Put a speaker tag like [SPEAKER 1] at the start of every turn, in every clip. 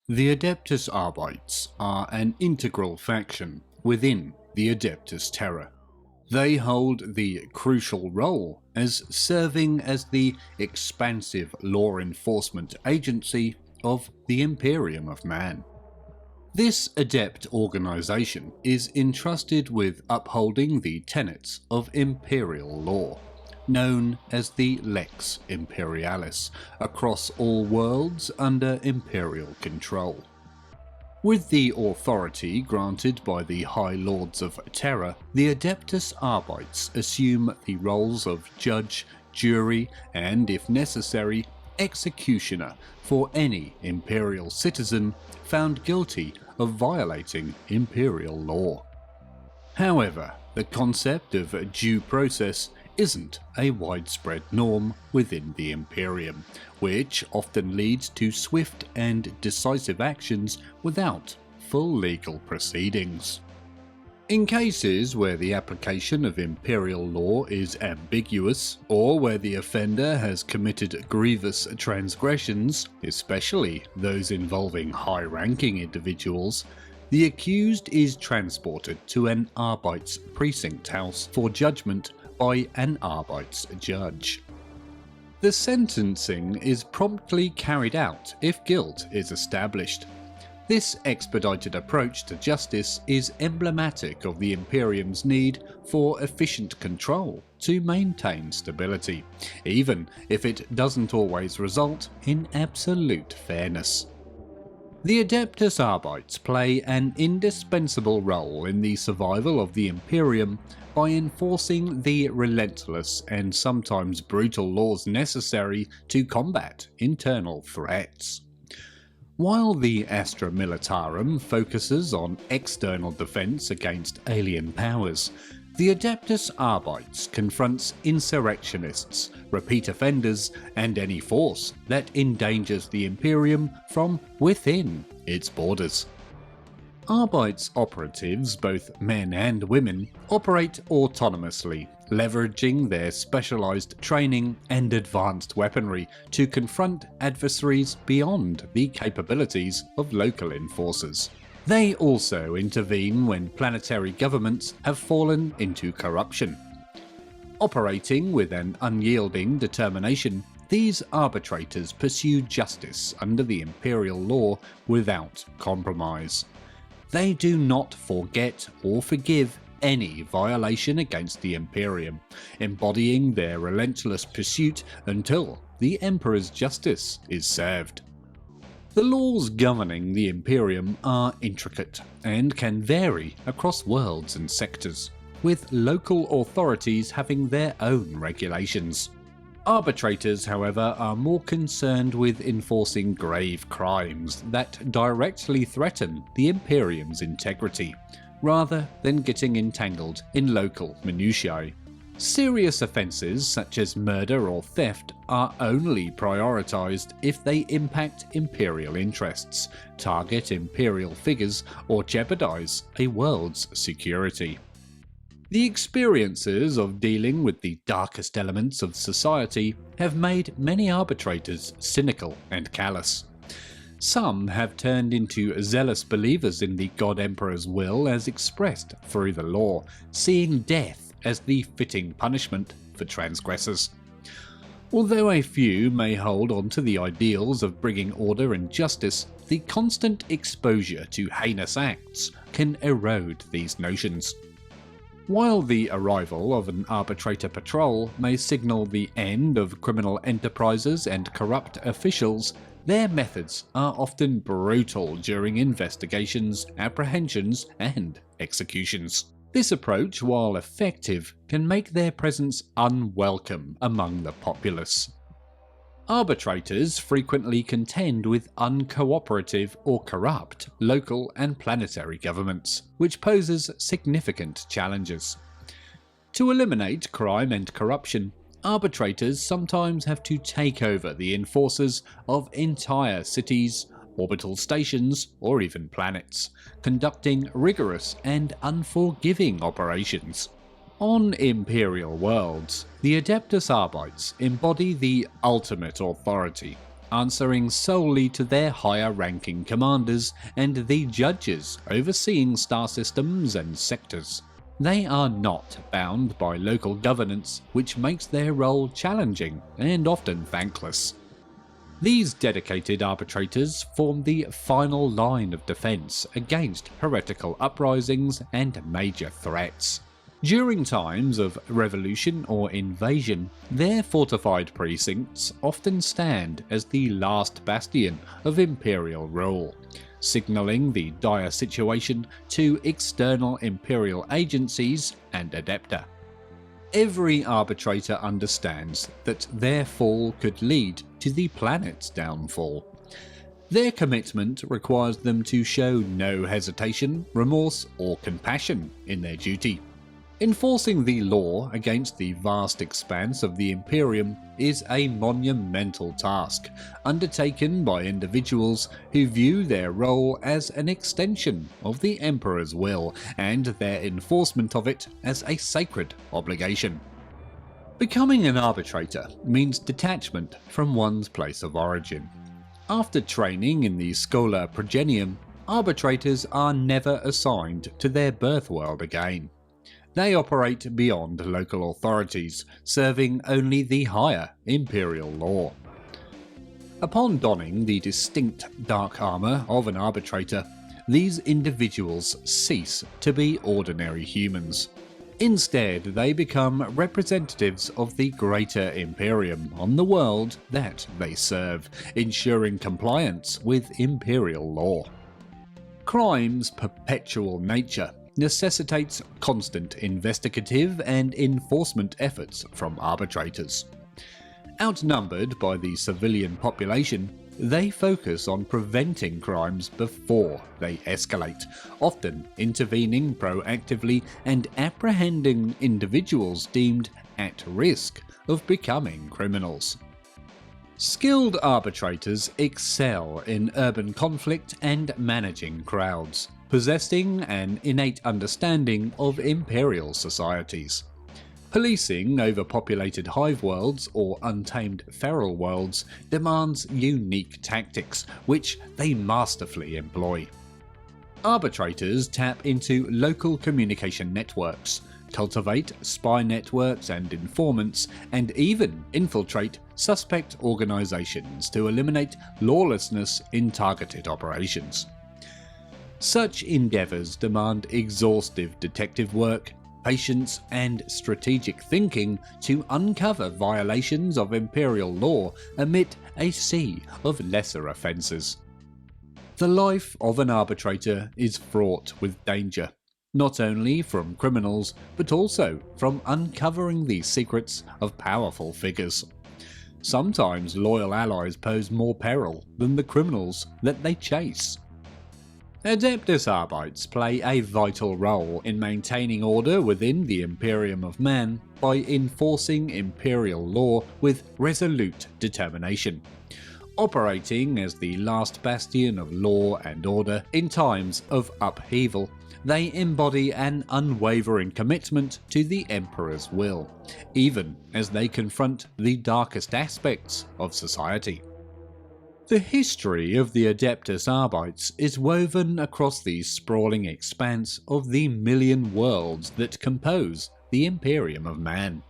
[SPEAKER 1] The Adeptus Arbites are an integral faction within the Adeptus Terra. They hold the crucial role as serving as the expansive law enforcement agency of the Imperium of Man. This adept organisation is entrusted with upholding the tenets of imperial law, known as the Lex Imperialis, across all worlds under imperial control. With the authority granted by the High Lords of Terra, the Adeptus Arbites assume the roles of judge, jury, and, if necessary, executioner for any imperial citizen found guilty of violating imperial law. However, the concept of due process isn't a widespread norm within the Imperium, which often leads to swift and decisive actions without full legal proceedings. In cases where the application of imperial law is ambiguous, or where the offender has committed grievous transgressions, especially those involving high-ranking individuals, the accused is transported to an Arbites precinct house for judgment by an Arbites judge. The sentencing is promptly carried out if guilt is established. This expedited approach to justice is emblematic of the Imperium's need for efficient control to maintain stability, even if it doesn't always result in absolute fairness. The Adeptus Arbites play an indispensable role in the survival of the Imperium by enforcing the relentless and sometimes brutal laws necessary to combat internal threats. While the Astra Militarum focuses on external defense against alien powers, the Adeptus Arbites confronts insurrectionists, repeat offenders, and any force that endangers the Imperium from within its borders. Arbites operatives, both men and women, operate autonomously, leveraging their specialised training and advanced weaponry to confront adversaries beyond the capabilities of local enforcers. They also intervene when planetary governments have fallen into corruption. Operating with an unyielding determination, these arbitrators pursue justice under the imperial law without compromise. They do not forget or forgive any violation against the Imperium, embodying their relentless pursuit until the Emperor's justice is served. The laws governing the Imperium are intricate and can vary across worlds and sectors, with local authorities having their own regulations. Arbitrators, however, are more concerned with enforcing grave crimes that directly threaten the Imperium's integrity, rather than getting entangled in local minutiae. Serious offences such as murder or theft are only prioritised if they impact Imperial interests, target Imperial figures, or jeopardise a world's security. The experiences of dealing with the darkest elements of society have made many arbitrators cynical and callous. Some have turned into zealous believers in the God Emperor's will as expressed through the law, seeing death as the fitting punishment for transgressors. Although a few may hold on to the ideals of bringing order and justice, the constant exposure to heinous acts can erode these notions. While the arrival of an arbitrator patrol may signal the end of criminal enterprises and corrupt officials, their methods are often brutal during investigations, apprehensions, and executions. This approach, while effective, can make their presence unwelcome among the populace. Arbitrators frequently contend with uncooperative or corrupt local and planetary governments, which poses significant challenges. To eliminate crime and corruption, arbitrators sometimes have to take over the enforcers of entire cities, orbital stations, or even planets, conducting rigorous and unforgiving operations. On Imperial worlds, the Adeptus Arbites embody the ultimate authority, answering solely to their higher-ranking commanders and the judges overseeing star systems and sectors. They are not bound by local governance, which makes their role challenging and often thankless. These dedicated arbitrators form the final line of defense against heretical uprisings and major threats. During times of revolution or invasion, their fortified precincts often stand as the last bastion of imperial rule, signalling the dire situation to external imperial agencies and Adepta. Every arbitrator understands that their fall could lead to the planet's downfall. Their commitment requires them to show no hesitation, remorse, or compassion in their duty. Enforcing the law against the vast expanse of the Imperium is a monumental task, undertaken by individuals who view their role as an extension of the Emperor's will and their enforcement of it as a sacred obligation. Becoming an arbitrator means detachment from one's place of origin. After training in the Schola Progenium, arbitrators are never assigned to their birth world again. They operate beyond local authorities, serving only the higher imperial law. Upon donning the distinct dark armour of an arbitrator, these individuals cease to be ordinary humans. Instead, they become representatives of the greater Imperium on the world that they serve, ensuring compliance with imperial law. Crime's perpetual nature necessitates constant investigative and enforcement efforts from arbitrators. Outnumbered by the civilian population, they focus on preventing crimes before they escalate, often intervening proactively and apprehending individuals deemed at risk of becoming criminals. Skilled arbitrators excel in urban conflict and managing crowds, possessing an innate understanding of imperial societies. Policing overpopulated hive worlds or untamed feral worlds demands unique tactics, which they masterfully employ. Arbitrators tap into local communication networks, cultivate spy networks and informants, and even infiltrate suspect organizations to eliminate lawlessness in targeted operations. Such endeavors demand exhaustive detective work, patience, and strategic thinking to uncover violations of imperial law amid a sea of lesser offences. The life of an arbitrator is fraught with danger, not only from criminals but also from uncovering the secrets of powerful figures. Sometimes loyal allies pose more peril than the criminals that they chase. Adeptus Arbites play a vital role in maintaining order within the Imperium of Man by enforcing imperial law with resolute determination. Operating as the last bastion of law and order in times of upheaval, they embody an unwavering commitment to the Emperor's will, even as they confront the darkest aspects of society. The history of the Adeptus Arbites is woven across the sprawling expanse of the million worlds that compose the Imperium of Man.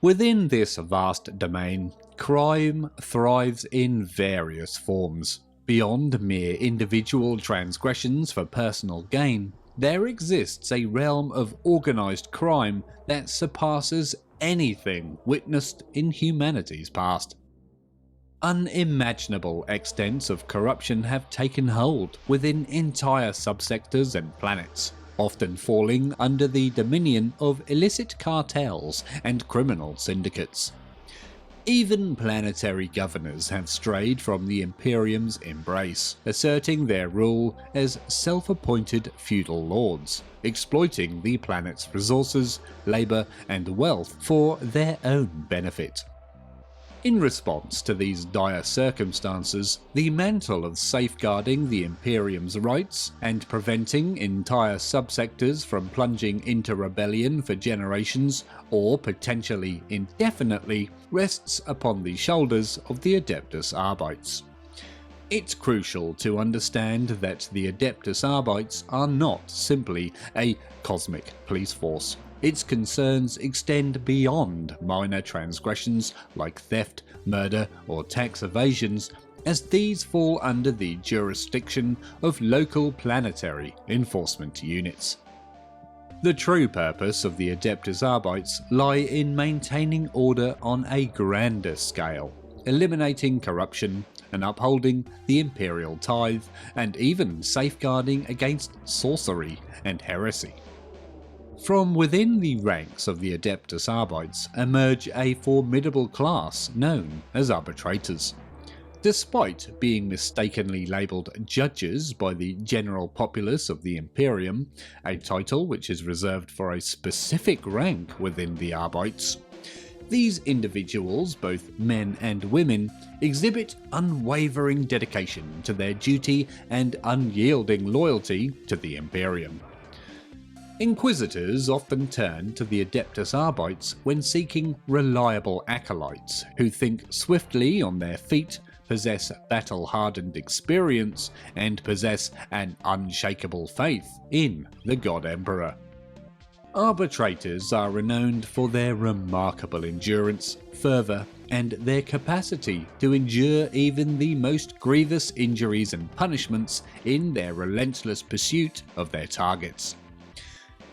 [SPEAKER 1] Within this vast domain, crime thrives in various forms. Beyond mere individual transgressions for personal gain, there exists a realm of organised crime that surpasses anything witnessed in humanity's past. Unimaginable extents of corruption have taken hold within entire subsectors and planets, often falling under the dominion of illicit cartels and criminal syndicates. Even planetary governors have strayed from the Imperium's embrace, asserting their rule as self-appointed feudal lords, exploiting the planet's resources, labour and wealth for their own benefit. In response to these dire circumstances, the mantle of safeguarding the Imperium's rights and preventing entire subsectors from plunging into rebellion for generations or potentially indefinitely rests upon the shoulders of the Adeptus Arbites. It's crucial to understand that the Adeptus Arbites are not simply a cosmic police force. Its concerns extend beyond minor transgressions like theft, murder, or tax evasions, as these fall under the jurisdiction of local planetary enforcement units. The true purpose of the Adeptus Arbites lie in maintaining order on a grander scale, eliminating corruption and upholding the Imperial tithe, and even safeguarding against sorcery and heresy. From within the ranks of the Adeptus Arbites emerge a formidable class known as Arbitrators. Despite being mistakenly labelled judges by the general populace of the Imperium, a title which is reserved for a specific rank within the Arbites, these individuals, both men and women, exhibit unwavering dedication to their duty and unyielding loyalty to the Imperium. Inquisitors often turn to the Adeptus Arbites when seeking reliable acolytes who think swiftly on their feet, possess battle-hardened experience, and possess an unshakable faith in the God Emperor. Arbitrators are renowned for their remarkable endurance, fervour, and their capacity to endure even the most grievous injuries and punishments in their relentless pursuit of their targets.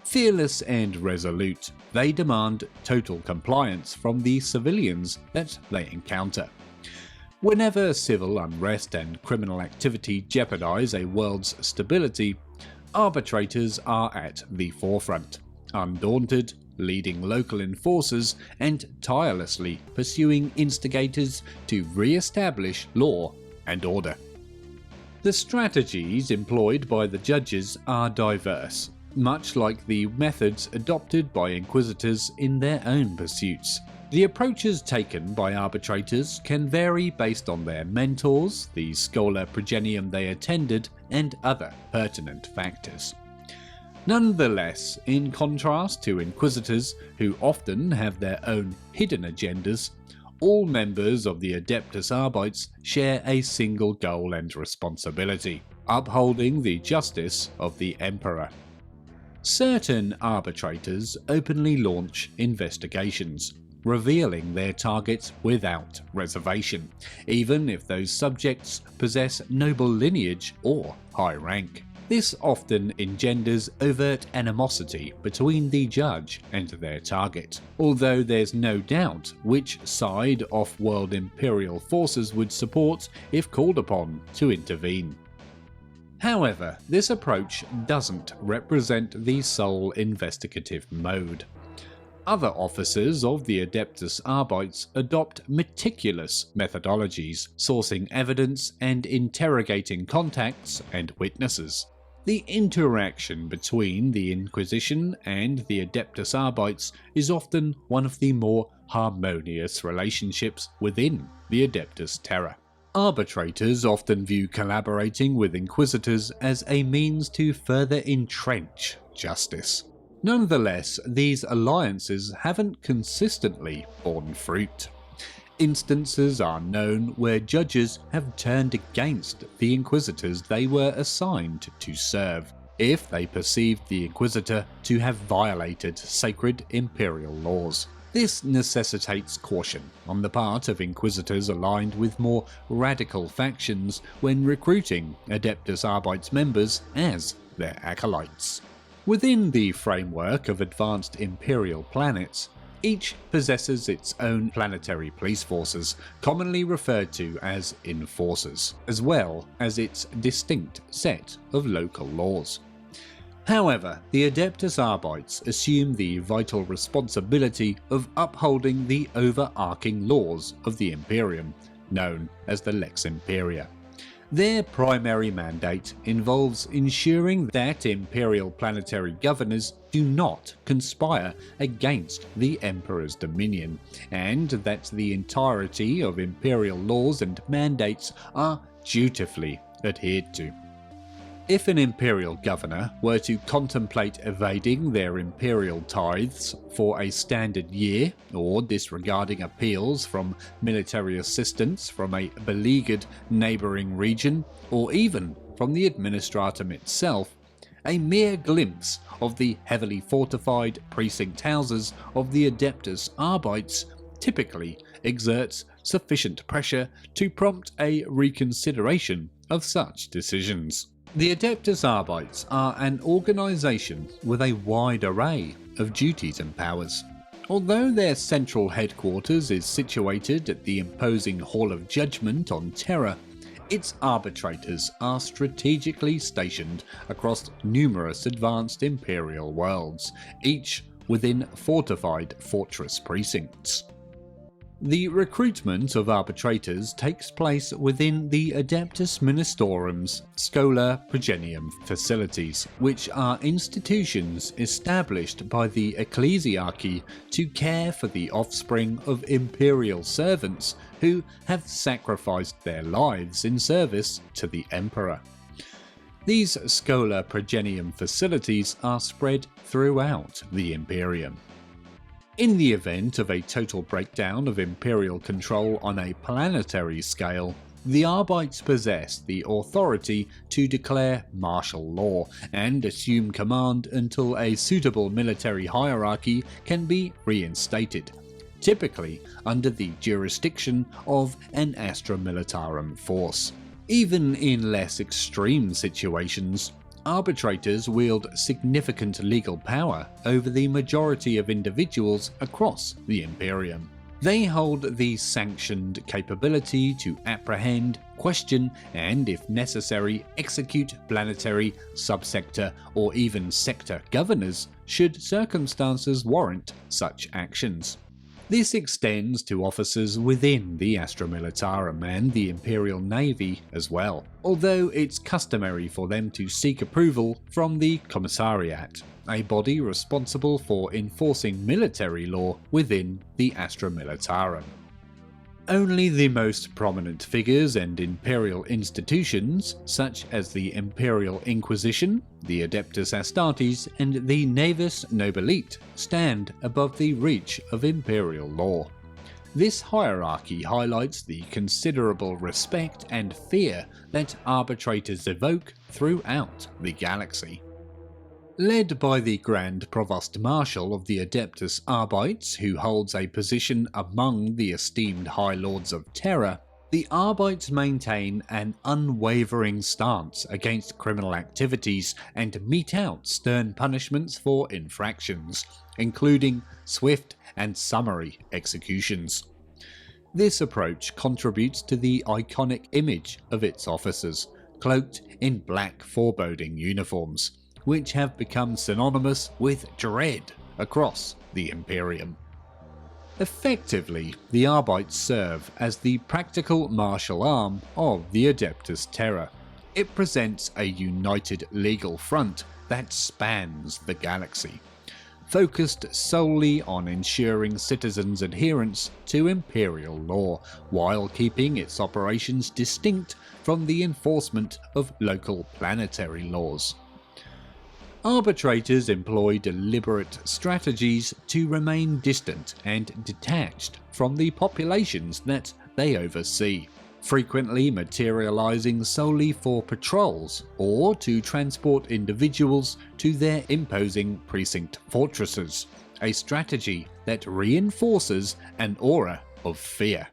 [SPEAKER 1] Fearless and resolute, they demand total compliance from the civilians that they encounter. Whenever civil unrest and criminal activity jeopardize a world's stability, arbitrators are at the forefront, undaunted, leading local enforcers and tirelessly pursuing instigators to re-establish law and order. The strategies employed by the judges are diverse, much like the methods adopted by inquisitors in their own pursuits. The approaches taken by arbitrators can vary based on their mentors, the scholar progenium they attended, and other pertinent factors. Nonetheless, in contrast to inquisitors, who often have their own hidden agendas, all members of the Adeptus Arbites share a single goal and responsibility: upholding the justice of the Emperor. Certain arbitrators openly launch investigations, revealing their targets without reservation, even if those subjects possess noble lineage or high rank. This often engenders overt animosity between the judge and their target, although there's no doubt which side off-world Imperial forces would support if called upon to intervene. However, this approach doesn't represent the sole investigative mode. Other officers of the Adeptus Arbites adopt meticulous methodologies, sourcing evidence and interrogating contacts and witnesses. The interaction between the Inquisition and the Adeptus Arbites is often one of the more harmonious relationships within the Adeptus Terra. Arbitrators often view collaborating with Inquisitors as a means to further entrench justice. Nonetheless, these alliances haven't consistently borne fruit. Instances are known where judges have turned against the Inquisitors they were assigned to serve, if they perceived the Inquisitor to have violated sacred Imperial laws. This necessitates caution on the part of Inquisitors aligned with more radical factions when recruiting Adeptus Arbites members as their acolytes. Within the framework of advanced Imperial planets, each possesses its own planetary police forces, commonly referred to as enforcers, as well as its distinct set of local laws. However, the Adeptus Arbites assume the vital responsibility of upholding the overarching laws of the Imperium, known as the Lex Imperia. Their primary mandate involves ensuring that Imperial planetary governors do not conspire against the Emperor's dominion, and that the entirety of Imperial laws and mandates are dutifully adhered to. If an Imperial governor were to contemplate evading their Imperial tithes for a standard year, or disregarding appeals from military assistance from a beleaguered neighbouring region, or even from the Administratum itself, a mere glimpse of the heavily fortified precinct houses of the Adeptus Arbites typically exerts sufficient pressure to prompt a reconsideration of such decisions. The Adeptus Arbites are an organisation with a wide array of duties and powers. Although their central headquarters is situated at the imposing Hall of Judgment on Terra, its arbitrators are strategically stationed across numerous advanced Imperial worlds, each within fortified fortress precincts. The recruitment of arbitrators takes place within the Adeptus Ministerum's Schola Progenium facilities, which are institutions established by the ecclesiarchy to care for the offspring of imperial servants who have sacrificed their lives in service to the Emperor. These Schola Progenium facilities are spread throughout the Imperium. In the event of a total breakdown of Imperial control on a planetary scale, the Arbites possess the authority to declare martial law and assume command until a suitable military hierarchy can be reinstated, typically under the jurisdiction of an Astra Militarum force. Even in less extreme situations, arbitrators wield significant legal power over the majority of individuals across the Imperium. They hold the sanctioned capability to apprehend, question, and if necessary, execute planetary, subsector, or even sector governors should circumstances warrant such actions. This extends to officers within the Astra Militarum and the Imperial Navy as well, although it's customary for them to seek approval from the Commissariat, a body responsible for enforcing military law within the Astra Militarum. Only the most prominent figures and Imperial institutions, such as the Imperial Inquisition, the Adeptus Astartes, and the Navis Nobilite, stand above the reach of Imperial law. This hierarchy highlights the considerable respect and fear that arbitrators evoke throughout the galaxy. Led by the Grand Provost Marshal of the Adeptus Arbites, who holds a position among the esteemed High Lords of Terra, the Arbites maintain an unwavering stance against criminal activities and mete out stern punishments for infractions, including swift and summary executions. This approach contributes to the iconic image of its officers, cloaked in black foreboding uniforms, which have become synonymous with dread across the Imperium. Effectively, the Arbites serve as the practical martial arm of the Adeptus Terra. It presents a united legal front that spans the galaxy, focused solely on ensuring citizens' adherence to Imperial law, while keeping its operations distinct from the enforcement of local planetary laws. Arbitrators employ deliberate strategies to remain distant and detached from the populations that they oversee, frequently materializing solely for patrols or to transport individuals to their imposing precinct fortresses, a strategy that reinforces an aura of fear.